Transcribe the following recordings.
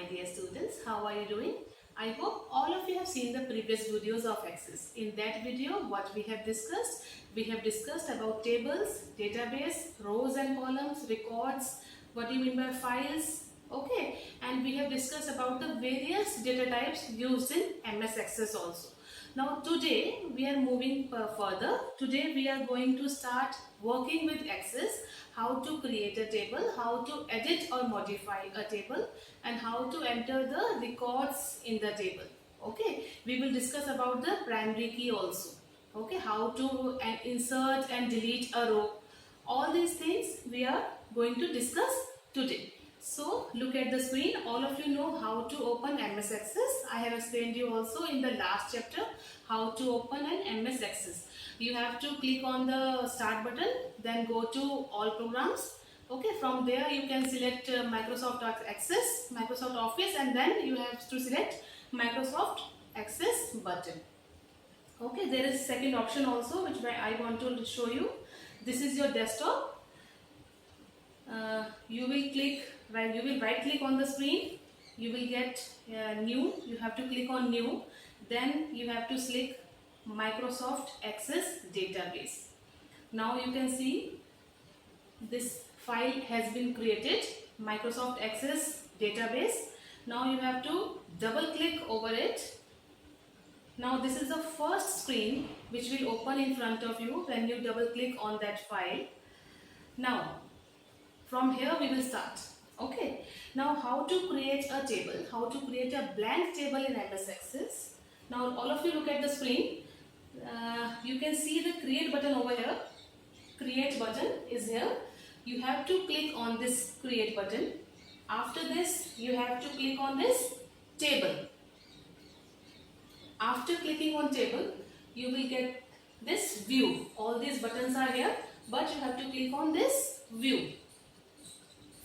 dear students, how are you doing? I hope all of you have seen the previous videos of Access. In that video, what we have discussed about tables, database, rows and columns, records, what do you mean by files, okay? And we have discussed about the various data types used in MS Access also. Now today we are moving further. Today we are going to start working with Access, how to create a table, how to edit or modify a table, and how to enter the records in the table. Okay, we will discuss about the primary key also. Okay, how to insert and delete a row. All these things we are going to discuss today. So look at the screen. All of you know how to open MS Access. I have explained you also in the last chapter how to open an MS Access. You have to click on the start button, then go to all programs. Okay, from there you can select Microsoft Access, Microsoft Office, and then you have to select Microsoft Access button. Okay, there is second option also which I want to show you. This is your desktop. You will right click on the screen. You will get new. You have to click on new. Then you have to select Microsoft Access database. Now you can see this file has been created, Microsoft Access database. Now you have to double click over it. Now this is the first screen which will open in front of you when you double click on that file. Now from here we will start. Okay, now how to create a table, how to create a blank table in MS Access. Now all of you look at the screen. You can see the create button over here. Create button is here. You have to click on this create button. After this you have to click on this table. After clicking on table you will get this view. All these buttons are here, but you have to click on this view.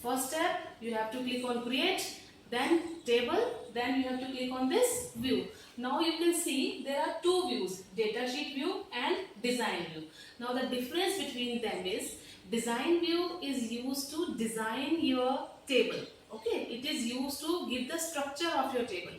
First step, you have to click on create, then table, then you have to click on this view. Now you can see there are two views, datasheet view and design view. Now the difference between them is design view is used to design your table. Okay, it is used to give the structure of your table.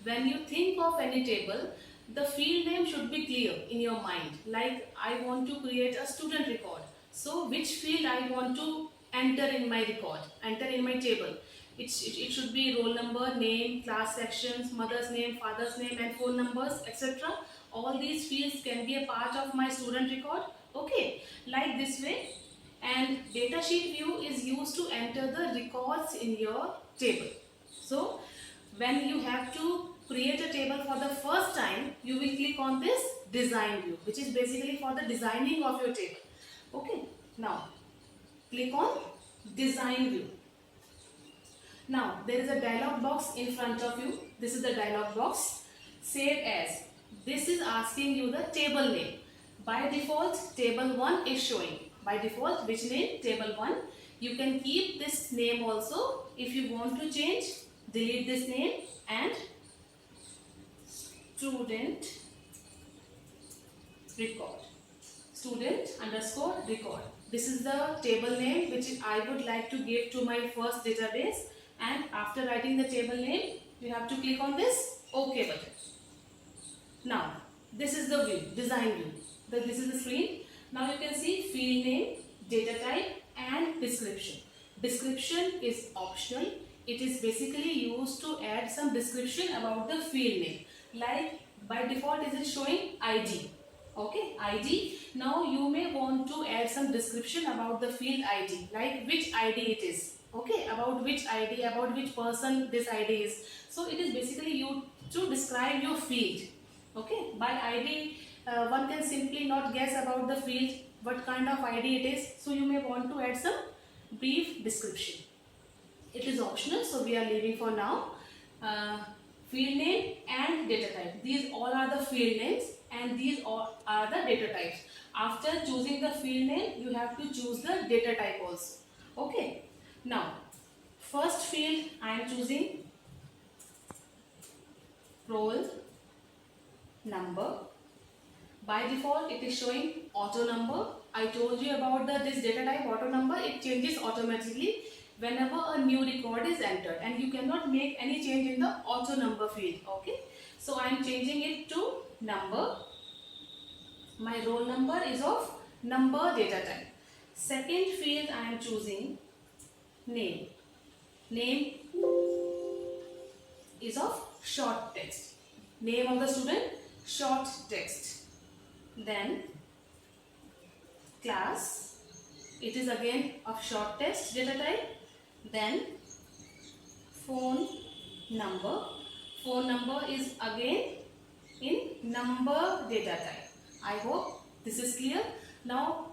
When you think of any table, the field name should be clear in your mind. Like I want to create a student record. So which field I want to enter in my record, enter in my table. It should be roll number, name, class sections, mother's name, father's name and phone numbers, etc. All these fields can be a part of my student record. Okay, like this way. And datasheet view is used to enter the records in your table. So when you have to create a table for the first time, you will click on this design view, which is basically for the designing of your table. Okay, now click on design view. Now there is a dialog box in front of you. This is the dialog box. Save as. This is asking you the table name. By default table 1 is showing. By default which name? Table 1. You can keep this name also. If you want to change, delete this name and student record. Student underscore record. This is the table name which I would like to give to my first database, and after writing the table name you have to click on this OK button. Now this is the view, design view. This is the screen. Now you can see field name, data type and description. Description is optional. It is basically used to add some description about the field name. Like by default is it showing ID. Okay, ID. Now you may want to add some description about the field ID, like which ID it is. Okay, about which ID, about which person this ID is. So it is basically you to describe your field. Okay, by ID one can simply not guess about the field, what kind of ID it is. So you may want to add some brief description. It is optional, so we are leaving for now. Field name and data type. These all are the field names and these all are the data types. After choosing the field name, you have to choose the data type also. Okay. Now, first field I am choosing roll number. By default, it is showing auto number. I told you about this data type auto number. It changes automatically whenever a new record is entered, and you cannot make any change in the auto number field. Okay, so I am changing it to number. My roll number is of number data type. Second field I am choosing name. Name is of short text. Name of the student, short text. Then class, it is again of short text data type. Then phone number. Phone number is again in number data type. I hope this is clear. Now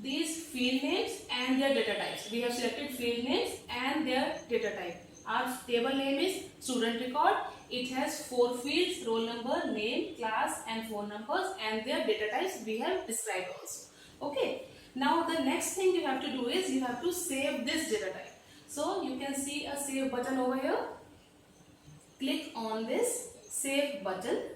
these field names and their data types. We have selected field names and their data type. Our table name is student record. It has 4 fields: roll number, name, class and phone numbers, and their data types we have described also. Okay. Now the next thing you have to do is you have to save this data type. So you can see a save button over here. Click on this save button.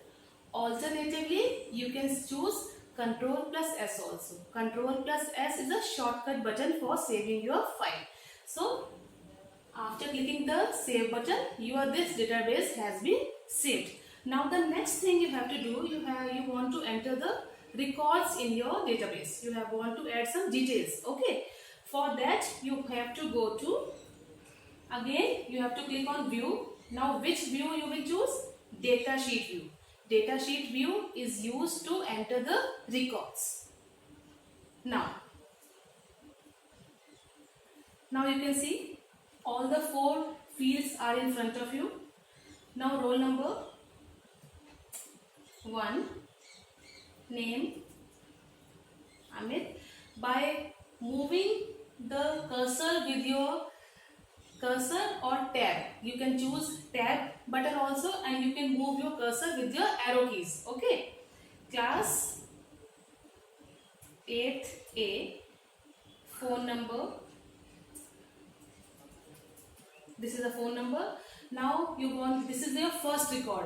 Alternatively, you can choose Ctrl plus S also. Ctrl plus S is a shortcut button for saving your file. So after clicking the save button, this database has been saved. Now the next thing you have to do, you want to enter the records in your database. You want to add some details. Okay. For that you have to go to, again you have to click on view. Now which view you will choose? Data sheet view. Data sheet view is used to enter the records. Now you can see all the 4 fields are in front of you. Now roll number 1, name Amit. By moving the cursor with your cursor or tab, you can choose tab button also, and you can move your cursor with your arrow keys. Okay. Class 8th A, phone number, this is the phone number. Now this is your first record,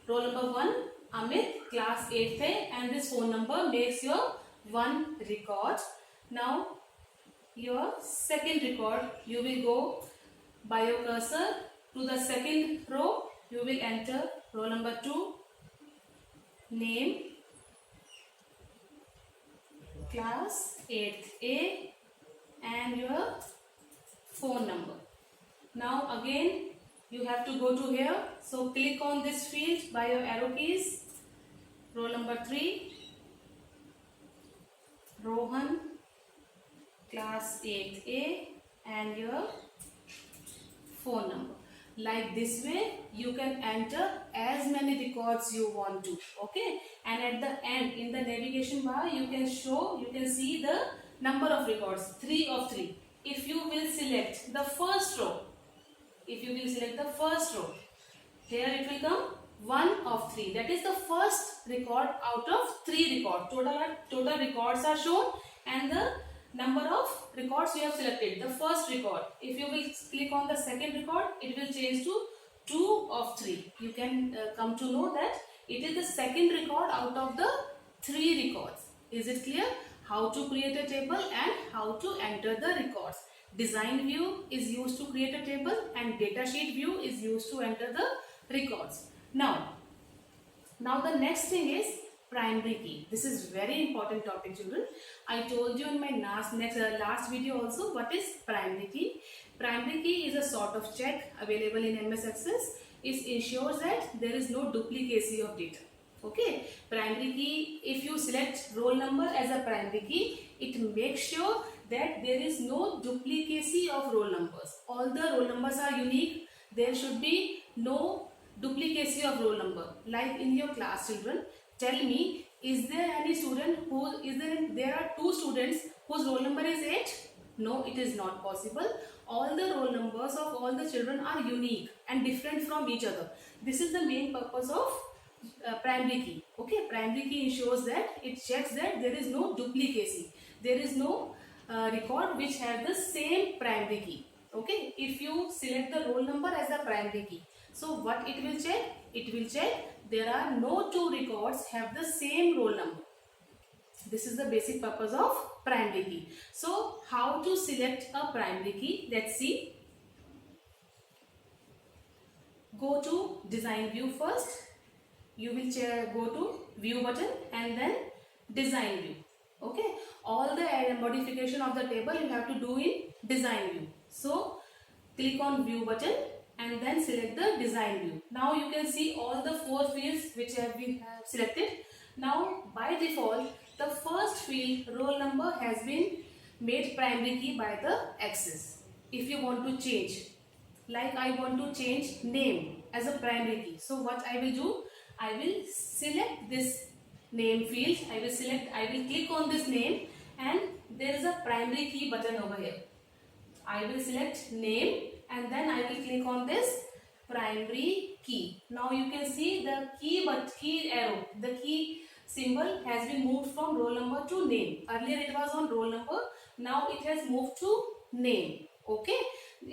roll number 1 Amit, class 8th A, and this phone number makes your 1 record. Now your second record, you will go by your cursor to the second row. You will enter roll number 2, name, class 8th A, and your phone number. Now again you have to go to here. So click on this field by your arrow keys. Roll number 3, Rohan, class 8th A, and your phone number. Like this way you can enter as many records you want to. Okay, and at the end in the navigation bar you can see the number of records, 3 of 3. If you will select the first row, here it will come 1 of 3. That is the first record out of 3 records. Total records are shown, and the number of records you have selected, the first record. If you will click on the second record, it will change to 2 of 3. You can come to know that it is the second record out of the 3 records. Is it clear? How to create a table and how to enter the records. Design view is used to create a table, and data sheet view is used to enter the records. Now the next thing is primary key. This is very important topic, children. I told you in my last video also what is primary key. Primary key is a sort of check available in MS Access. It ensures that there is no duplicacy of data. Okay, primary key, if you select roll number as a primary key, it makes sure that there is no duplicacy of roll numbers. All the roll numbers are unique. There should be no duplicacy of roll number. Like in your class, children, tell me, is there any student there are 2 students whose roll number is 8? No, it is not possible. All the roll numbers of all the children are unique and different from each other. This is the main purpose of primary key. Okay, primary key ensures that it checks that there is no duplicacy. There is no record which has the same primary key. Okay, if you select the roll number as a primary key, so what it will check? It will check there are no 2 records have the same roll number. This is the basic purpose of primary key. So how to select a primary key? Let's see. Go to design view first. You will go to view button and then design view. Okay, all the modification of the table you have to do in design view. So click on view button and then select the design view. Now you can see all the 4 fields which have been selected. Now by default the first field roll number has been made primary key by the axis. If you want to change, like I want to change name as a primary key, so what I will do, I will select this name field. I will click on this name and there is a primary key button over here. I will select name and then I will click on this primary key. Now you can see the key arrow, the key symbol has been moved from roll number to name. Earlier it was on roll number, now it has moved to name. Okay,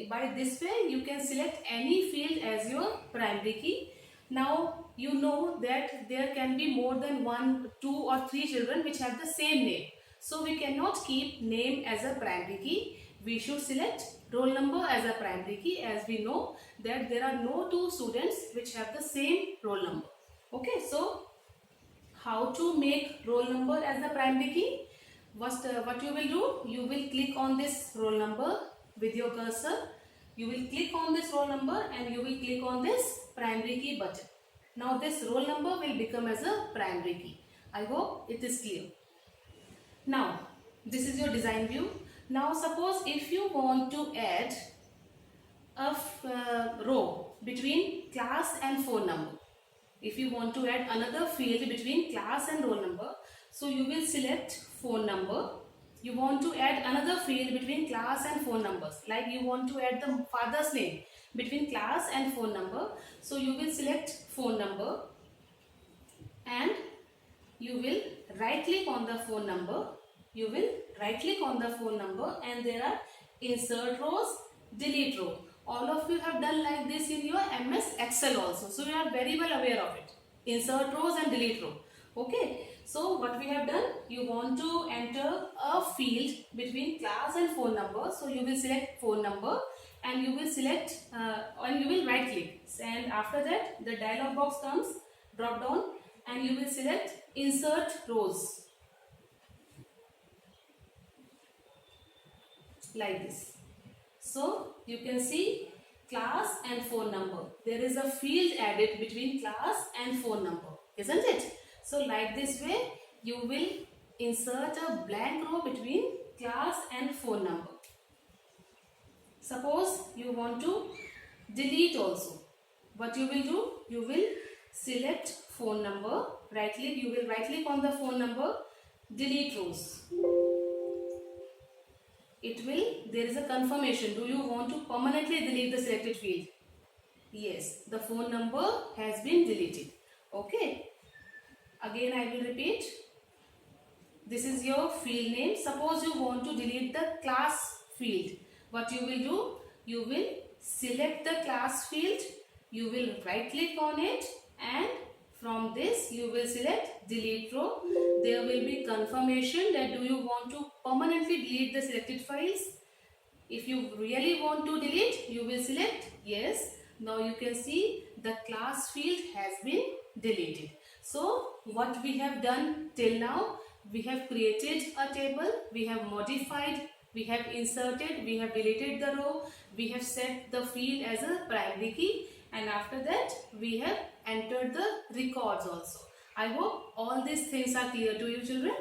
by this way you can select any field as your primary key. Now you know that there can be more than 1, 2 or 3 children which have the same name. So we cannot keep name as a primary key. We should select roll number as a primary key, as we know that there are no 2 students which have the same roll number. Okay, so how to make roll number as the primary key? What you will do? You will click on this roll number with your cursor. You will click on this roll number and you will click on this primary key button. Now this roll number will become as a primary key. I hope it is clear. Now this is your design view. Now suppose if you want to add a row between class and phone number. If you want to add another field between class and roll number, so you will select phone number. You want to add another field between class and phone numbers, like you want to add the father's name between class and phone number. So you will select phone number and you will right click on the phone number. You will right click on the phone number and there are insert rows, delete row. All of you have done like this in your MS Excel also. So you are very well aware of it. Insert rows and delete row. Okay. So what we have done, you want to enter a field between class and phone number. So you will select phone number and you will select and you will right click. And after that the dialog box comes, drop down and you will select insert rows. Like this. So you can see class and phone number. There is a field added between class and phone number, isn't it? So like this way you will insert a blank row between class and phone number. Suppose you want to delete also. What you will do? You will select phone number, right click, you will right click on the phone number, delete rows. There is a confirmation. Do you want to permanently delete the selected field? Yes, the phone number has been deleted. Okay. Again I will repeat. This is your field name. Suppose you want to delete the class field. What you will do? You will select the class field. You will right click on it and from this you will select delete row. There will be confirmation that do you want to permanently delete the selected files. If you really want to delete, you will select yes. Now you can see the class field has been deleted. So what we have done till now, we have created a table, we have modified, we have inserted, we have deleted the row, we have set the field as a primary key, and after that we have entered the records also. I hope all these things are clear to you, children.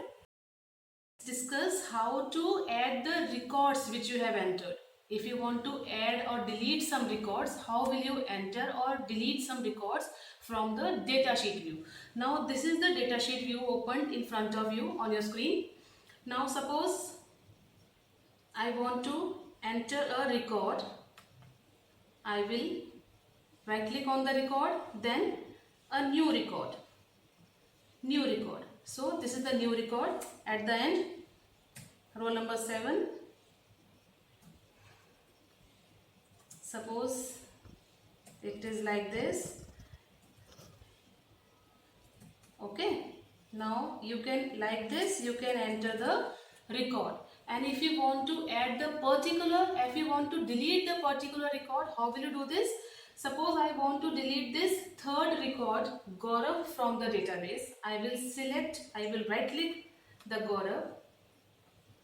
Let's discuss how to add the records which you have entered. If you want to add or delete some records, how will you enter or delete some records from the datasheet view? Now this is the datasheet view opened in front of you on your screen. Now suppose I want to enter a record. I will right click on the record, then a new record. New record. So this is the new record. At the end, roll number 7. Suppose it is like this. Okay. Now you can, like this, you can enter the record. And if you want to add the particular, if you want to delete the particular record, how will you do this? Suppose I want to delete this third record, Gaurav, from the database. I will select, I will right click the Gaurav.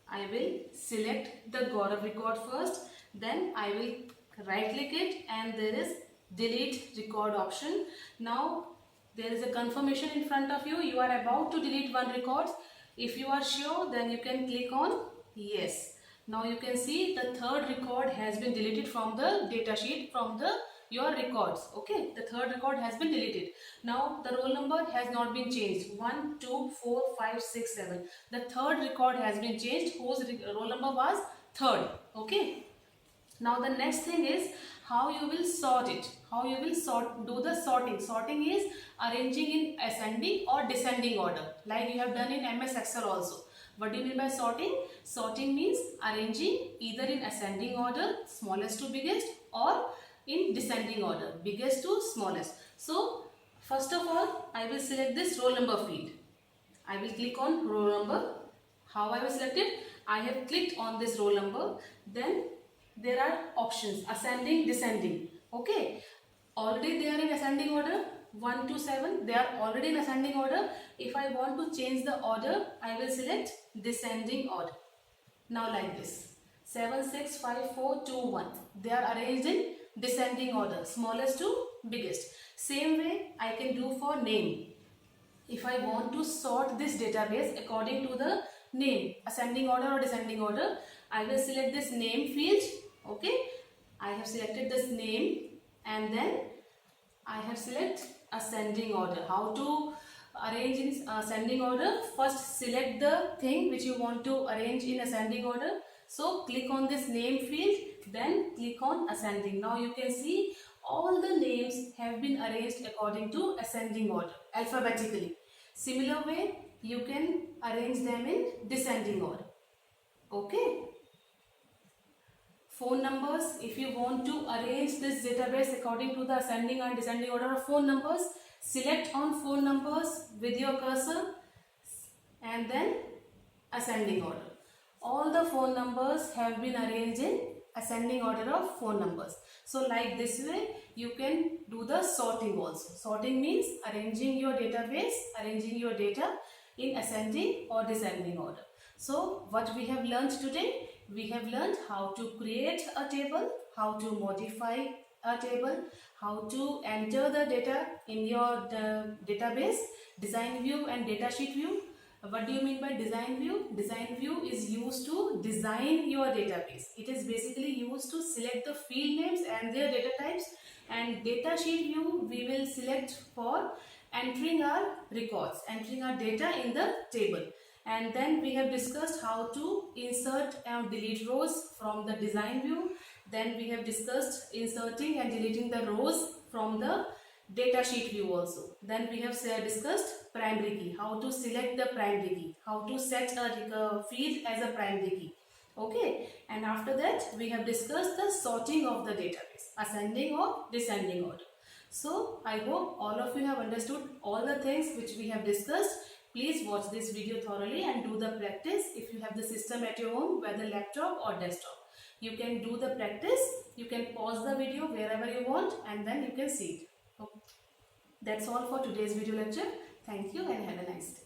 I will select the Gaurav record first. Then I will right click it and there is delete record option. Now there is a confirmation in front of you. You are about to delete one record. If you are sure, then you can click on yes. Now you can see the third record has been deleted from the data sheet, from the your records. Okay, the third record has been deleted. Now the roll number has not been changed. 1, 2, 4, 5, 6, 7. The third record has been changed, whose roll number was third. Okay. Now the next thing is how you will sort it. How you will do the sorting. Sorting is arranging in ascending or descending order, like you have done in MS Excel also. What do you mean by sorting? Sorting means arranging either in ascending order, smallest to biggest, or in descending order, biggest to smallest. So first of all, I will select this roll number field. I will click on roll number. How I will select it? I have clicked on this roll number. Then there are options, ascending, descending. Okay, already they are in ascending order, 1 to 7, they are already in ascending order. If I want to change the order, I will select descending order. Now like this, 7, 6, 5, 4, 2, 1. They are arranged in descending order, smallest to biggest. Same way I can do for name. If I want to sort this database according to the name, ascending order or descending order, I will select this name field. Okay, I have selected this name and then I have select ascending order. How to arrange in ascending order? First select the thing which you want to arrange in ascending order. So click on this name field, then click on ascending. Now you can see all the names have been arranged according to ascending order, alphabetically. Similar way you can arrange them in descending order. Okay. Phone numbers, if you want to arrange this database according to the ascending and descending order of phone numbers, select on phone numbers with your cursor and then ascending order. All the phone numbers have been arranged in ascending order of phone numbers. So like this way you can do the sorting also. Sorting means arranging your database, arranging your data in ascending or descending order. So what we have learned today? We have learned how to create a table, how to modify a table, how to enter the data in your database, design view and data sheet view. What do you mean by design view? Design view is used to design your database. It is basically used to select the field names and their data types, and data sheet view we will select for entering our records, entering our data in the table. And then we have discussed how to insert and delete rows from the design view. Then we have discussed inserting and deleting the rows from the data sheet view also. Then we have discussed primary key, how to select the primary key, how to set a field as a primary key. Okay, and after that we have discussed the sorting of the database, ascending or descending order. So I hope all of you have understood all the things which we have discussed. Please watch this video thoroughly and do the practice. If you have the system at your home, whether laptop or desktop, you can do the practice. You can pause the video wherever you want and then you can see it. Okay. That's all for today's video lecture. Thank you and have a nice day.